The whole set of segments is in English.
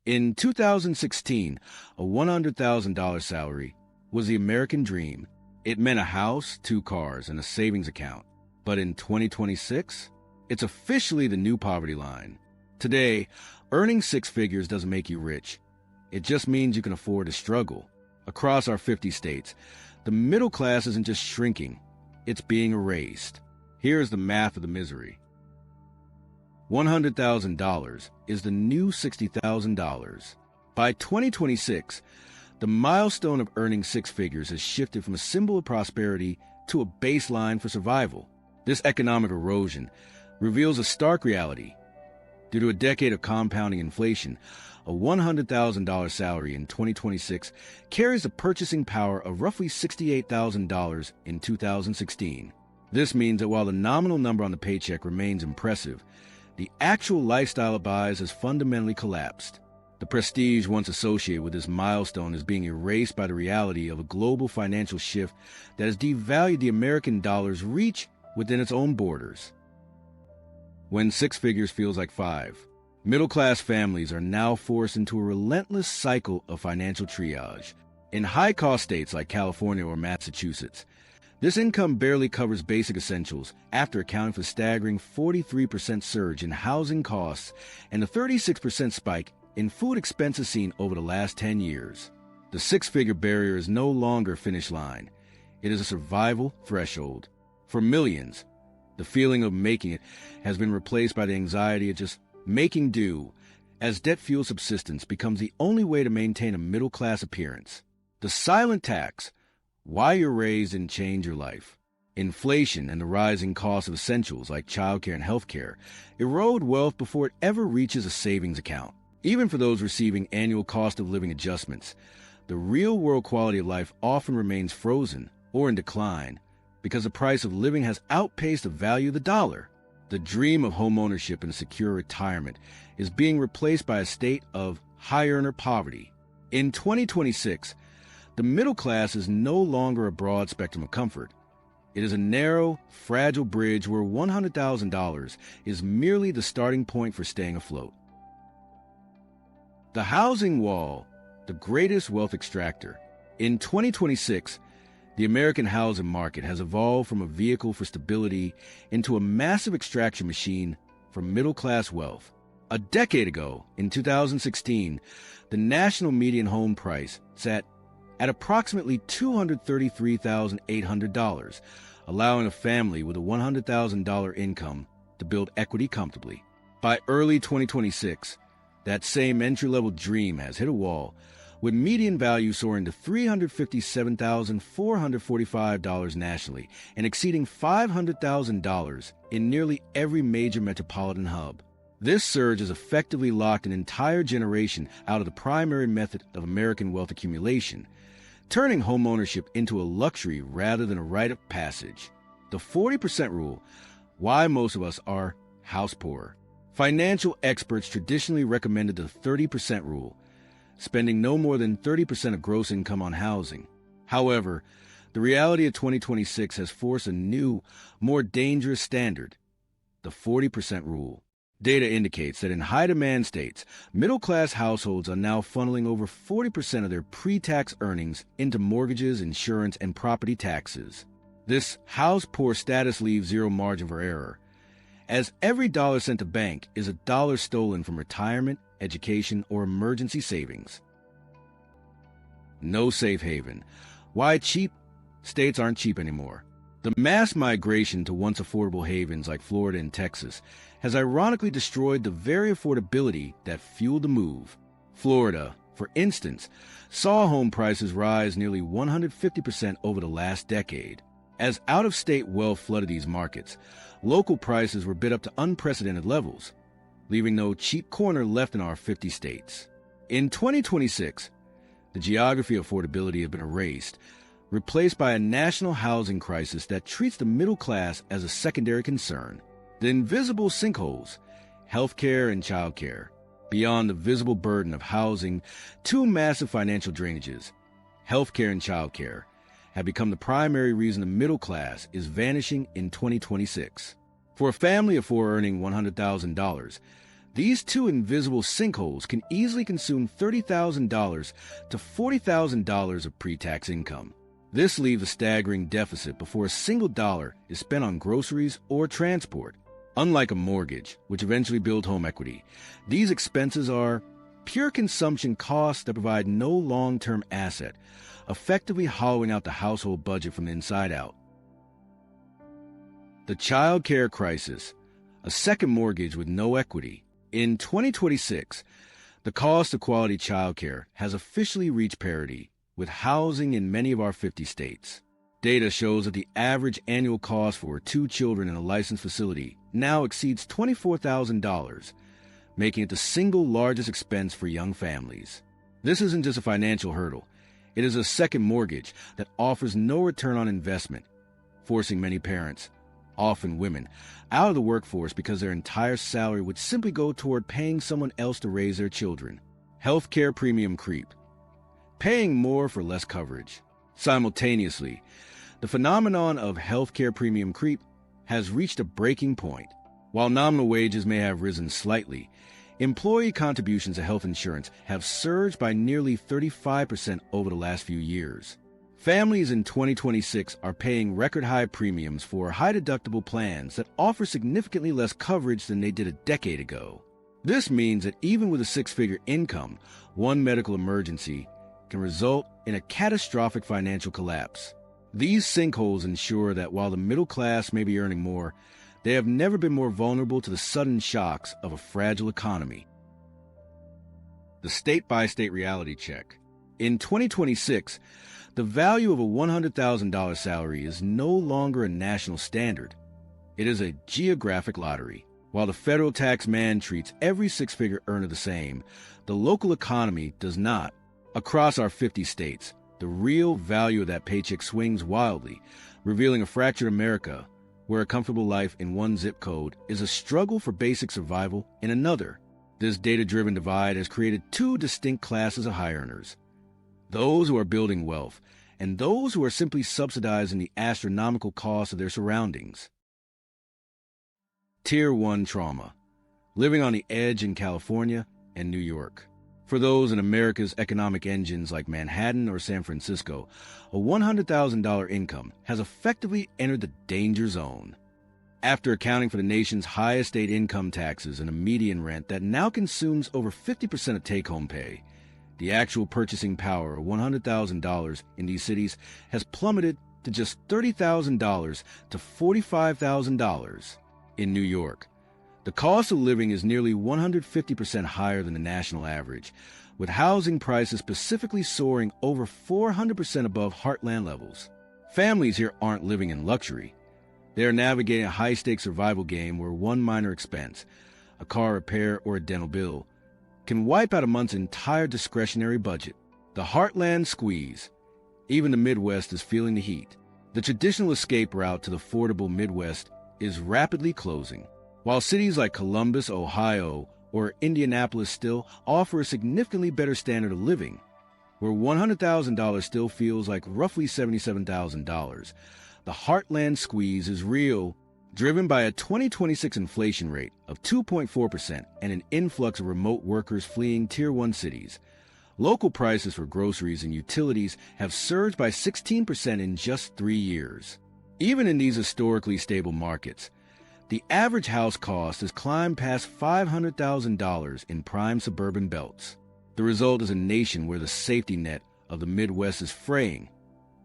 In 2016, a $100,000 salary was the American dream. It meant a house, 2 cars, and a savings account. But in 2026, it's officially the new poverty line. Today, earning 6 figures doesn't make you rich. It just means you can afford to struggle. Across our 50 states, the middle class isn't just shrinking, it's being erased. Here's the math of the misery. $100,000 is the new $60,000. By 2026, the milestone of earning 6 figures has shifted from a symbol of prosperity to a baseline for survival. This economic erosion reveals a stark reality. Due to a decade of compounding inflation, a $100,000 salary in 2026 carries the purchasing power of roughly $68,000 in 2016. This means that while the nominal number on the paycheck remains impressive, the actual lifestyle it buys has fundamentally collapsed. The prestige once associated with this milestone is being erased by the reality of a global financial shift that has devalued the American dollar's reach within its own borders. When 6 figures feels like 5, middle-class families are now forced into a relentless cycle of financial triage. In high-cost states like California or Massachusetts, this income barely covers basic essentials after accounting for the staggering 43% surge in housing costs and the 36% spike in food expenses seen over the last 10 years. The 6-figure barrier is no longer a finish line. It is a survival threshold. For millions, the feeling of making it has been replaced by the anxiety of just making do, as debt-fueled subsistence becomes the only way to maintain a middle-class appearance. The silent tax, why your raise didn't change your life. Inflation and the rising cost of essentials like childcare and healthcare erode wealth before it ever reaches a savings account. Even for those receiving annual cost of living adjustments, the real-world quality of life often remains frozen or in decline because the price of living has outpaced the value of the dollar. The dream of homeownership and a secure retirement is being replaced by a state of high-earner poverty. In 2026, the middle class is no longer a broad spectrum of comfort. It is a narrow, fragile bridge where $100,000 is merely the starting point for staying afloat. The housing wall, the greatest wealth extractor. In 2026, the American housing market has evolved from a vehicle for stability into a massive extraction machine for middle-class wealth. A decade ago, in 2016, the national median home price sat at approximately $233,800, allowing a family with a $100,000 income to build equity comfortably. By early 2026, that same entry-level dream has hit a wall, with median value soaring to $357,445 nationally and exceeding $500,000 in nearly every major metropolitan hub. This surge has effectively locked an entire generation out of the primary method of American wealth accumulation, turning homeownership into a luxury rather than a rite of passage. The 40% rule, why most of us are house poor. Financial experts traditionally recommended the 30% rule, spending no more than 30% of gross income on housing. However, the reality of 2026 has forced a new, more dangerous standard, the 40% rule. Data indicates that in high-demand states, middle-class households are now funneling over 40% of their pre-tax earnings into mortgages, insurance, and property taxes. This house-poor status leaves zero margin for error, as every dollar sent to bank is a dollar stolen from retirement, education, or emergency savings. No safe haven. Why cheap? States aren't cheap anymore. The mass migration to once affordable havens like Florida and Texas has ironically destroyed the very affordability that fueled the move. Florida, for instance, saw home prices rise nearly 150% over the last decade. As out-of-state wealth flooded these markets, local prices were bid up to unprecedented levels, leaving no cheap corner left in our 50 states. In 2026, the geography of affordability has been erased, replaced by a national housing crisis that treats the middle class as a secondary concern. The invisible sinkholes, healthcare and childcare, beyond the visible burden of housing, 2 massive financial drainages, healthcare and childcare, have become the primary reason the middle class is vanishing in 2026. For a family of 4 earning $100,000, These two invisible sinkholes can easily consume $30,000 to $40,000 of pre-tax income. This leaves a staggering deficit before a single dollar is spent on groceries or transport. Unlike a mortgage, which eventually builds home equity, these expenses are pure consumption costs that provide no long-term asset, effectively hollowing out the household budget from the inside out. The childcare crisis, a second mortgage with no equity. In 2026, the cost of quality childcare has officially reached parity with housing in many of our 50 states. Data shows that the average annual cost for 2 children in a licensed facility now exceeds $24,000, making it the single largest expense for young families. This isn't just a financial hurdle. It is a second mortgage that offers no return on investment, forcing many parents, often women, out of the workforce because their entire salary would simply go toward paying someone else to raise their children. Healthcare premium creep, paying more for less coverage. Simultaneously, the phenomenon of healthcare premium creep has reached a breaking point. While nominal wages may have risen slightly, employee contributions to health insurance have surged by nearly 35% over the last few years. Families in 2026 are paying record-high premiums for high-deductible plans that offer significantly less coverage than they did a decade ago. This means that even with a six-figure income, one medical emergency can result in a catastrophic financial collapse. These sinkholes ensure that while the middle class may be earning more, they have never been more vulnerable to the sudden shocks of a fragile economy. The state-by-state reality check. In 2026, the value of a $100,000 salary is no longer a national standard. It is a geographic lottery. While the federal tax man treats every six-figure earner the same, the local economy does not. Across our 50 states, the real value of that paycheck swings wildly, revealing a fractured America where a comfortable life in one zip code is a struggle for basic survival in another. This data-driven divide has created two distinct classes of high earners: those who are building wealth and those who are simply subsidizing the astronomical cost of their surroundings. Tier 1 trauma, living on the edge in California and New York. For those in America's economic engines like Manhattan or San Francisco, a $100,000 income has effectively entered the danger zone. After accounting for the nation's highest state income taxes and a median rent that now consumes over 50% of take-home pay, the actual purchasing power of $100,000 in these cities has plummeted to just $30,000 to $45,000. In New York, the cost of living is nearly 150% higher than the national average, with housing prices specifically soaring over 400% above Heartland levels. Families here aren't living in luxury. They are navigating a high-stakes survival game where one minor expense, a car repair or a dental bill, can wipe out a month's entire discretionary budget. The Heartland squeeze. Even the Midwest is feeling the heat. The traditional escape route to the affordable Midwest is rapidly closing. While cities like Columbus, Ohio, or Indianapolis still offer a significantly better standard of living, where $100,000 still feels like roughly $77,000, the Heartland squeeze is real, driven by a 2026 inflation rate of 2.4% and an influx of remote workers fleeing Tier 1 cities. Local prices for groceries and utilities have surged by 16% in just 3 years. Even in these historically stable markets, the average house cost has climbed past $500,000 in prime suburban belts. The result is a nation where the safety net of the Midwest is fraying,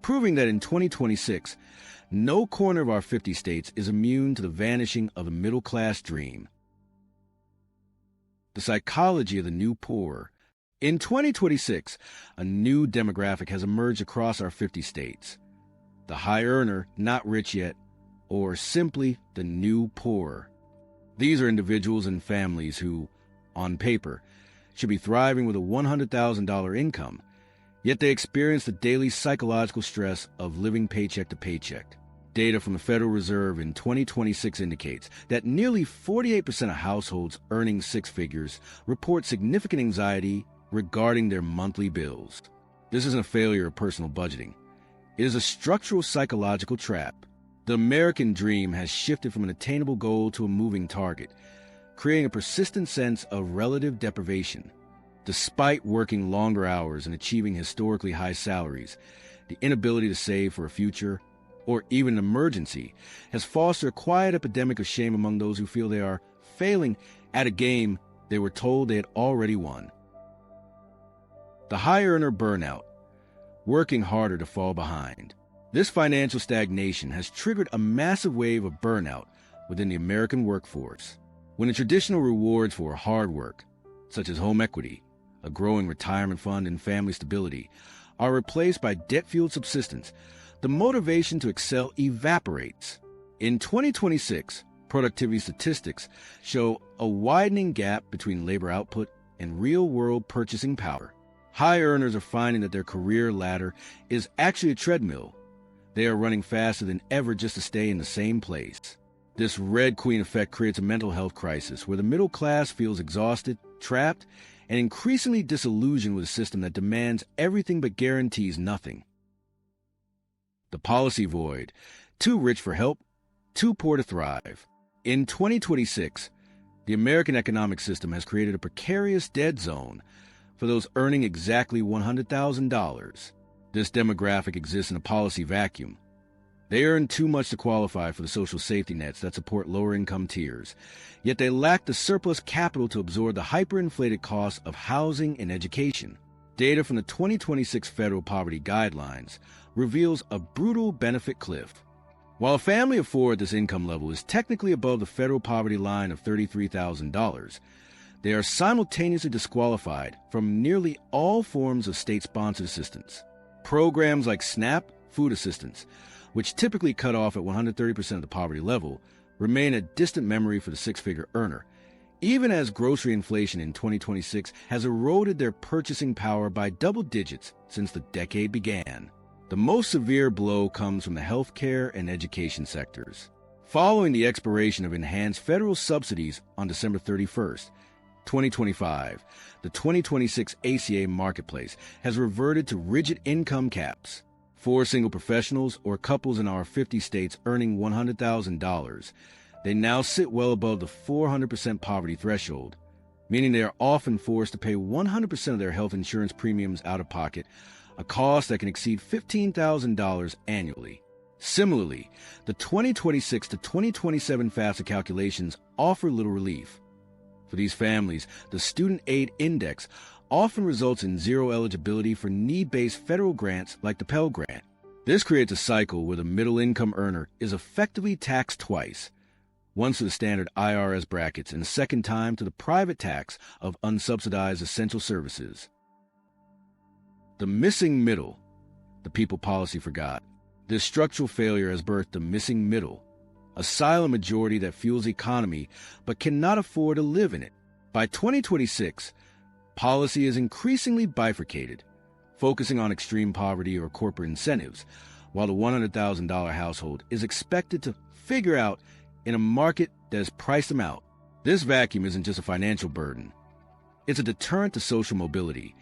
proving that in 2026, no corner of our 50 states is immune to the vanishing of the middle-class dream. The psychology of the new poor. In 2026, a new demographic has emerged across our 50 states. The high earner, not rich yet, or simply the new poor. These are individuals and families who, on paper, should be thriving with a $100,000 income, yet they experience the daily psychological stress of living paycheck to paycheck. Data from the Federal Reserve in 2026 indicates that nearly 48% of households earning six figures report significant anxiety regarding their monthly bills. This isn't a failure of personal budgeting. It is a structural psychological trap. The American dream has shifted from an attainable goal to a moving target. creating a persistent sense of relative deprivation. Despite working longer hours and achieving historically high salaries, the inability to save for a future or even an emergency has fostered a quiet epidemic of shame among those who feel they are failing at a game they were told they had already won. The high earner burnout, working harder to fall behind. This financial stagnation has triggered a massive wave of burnout within the American workforce. When the traditional rewards for hard work, such as home equity, a growing retirement fund, and family stability, are replaced by debt-fueled subsistence, the motivation to excel evaporates. In 2026, productivity statistics show a widening gap between labor output and real-world purchasing power. High earners are finding that their career ladder is actually a treadmill. They are running faster than ever just to stay in the same place. This Red Queen effect creates a mental health crisis where the middle class feels exhausted, trapped, and increasingly disillusioned with a system that demands everything but guarantees nothing. The policy void: too rich for help, too poor to thrive. In 2026, the American economic system has created a precarious dead zone for those earning exactly $100,000. This demographic exists in a policy vacuum. They earn too much to qualify for the social safety nets that support lower-income tiers, yet they lack the surplus capital to absorb the hyperinflated costs of housing and education. Data from the 2026 Federal Poverty Guidelines reveals a brutal benefit cliff. While a family of four at this income level is technically above the federal poverty line of $33,000, they are simultaneously disqualified from nearly all forms of state-sponsored assistance. Programs like SNAP, food assistance, which typically cut off at 130% of the poverty level, remain a distant memory for the six-figure earner, even as grocery inflation in 2026 has eroded their purchasing power by double digits since the decade began. The most severe blow comes from the healthcare and education sectors. Following the expiration of enhanced federal subsidies on December 31st, 2025, the 2026 ACA marketplace has reverted to rigid income caps. For single professionals or couples in our 50 states earning $100,000, they now sit well above the 400% poverty threshold, meaning they are often forced to pay 100% of their health insurance premiums out of pocket, a cost that can exceed $15,000 annually. Similarly, the 2026 to 2027 FAFSA calculations offer little relief. For these families, the Student Aid Index often results in zero eligibility for need-based federal grants like the Pell Grant. This creates a cycle where the middle-income earner is effectively taxed twice, once to the standard IRS brackets and a second time to the private tax of unsubsidized essential services. The missing middle, the people policy forgot. This structural failure has birthed the missing middle, a silent majority that fuels the economy but cannot afford to live in it. By 2026, policy is increasingly bifurcated, focusing on extreme poverty or corporate incentives, while the $100,000 household is expected to figure out in a market that has priced them out. This vacuum isn't just a financial burden. It's a deterrent to social mobility,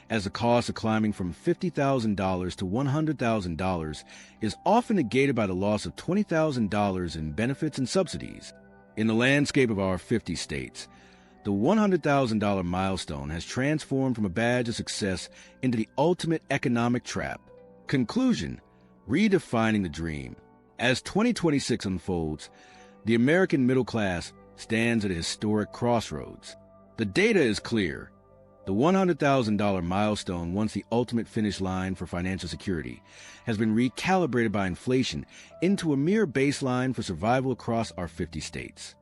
as the cost of climbing from $50,000 to $100,000 is often negated by the loss of $20,000 in benefits and subsidies. In the landscape of our 50 states, the $100,000 milestone has transformed from a badge of success into the ultimate economic trap. Conclusion: redefining the dream. As 2026 unfolds, the American middle class stands at a historic crossroads. The data is clear. The $100,000 milestone, once the ultimate finish line for financial security, has been recalibrated by inflation into a mere baseline for survival across our 50 states.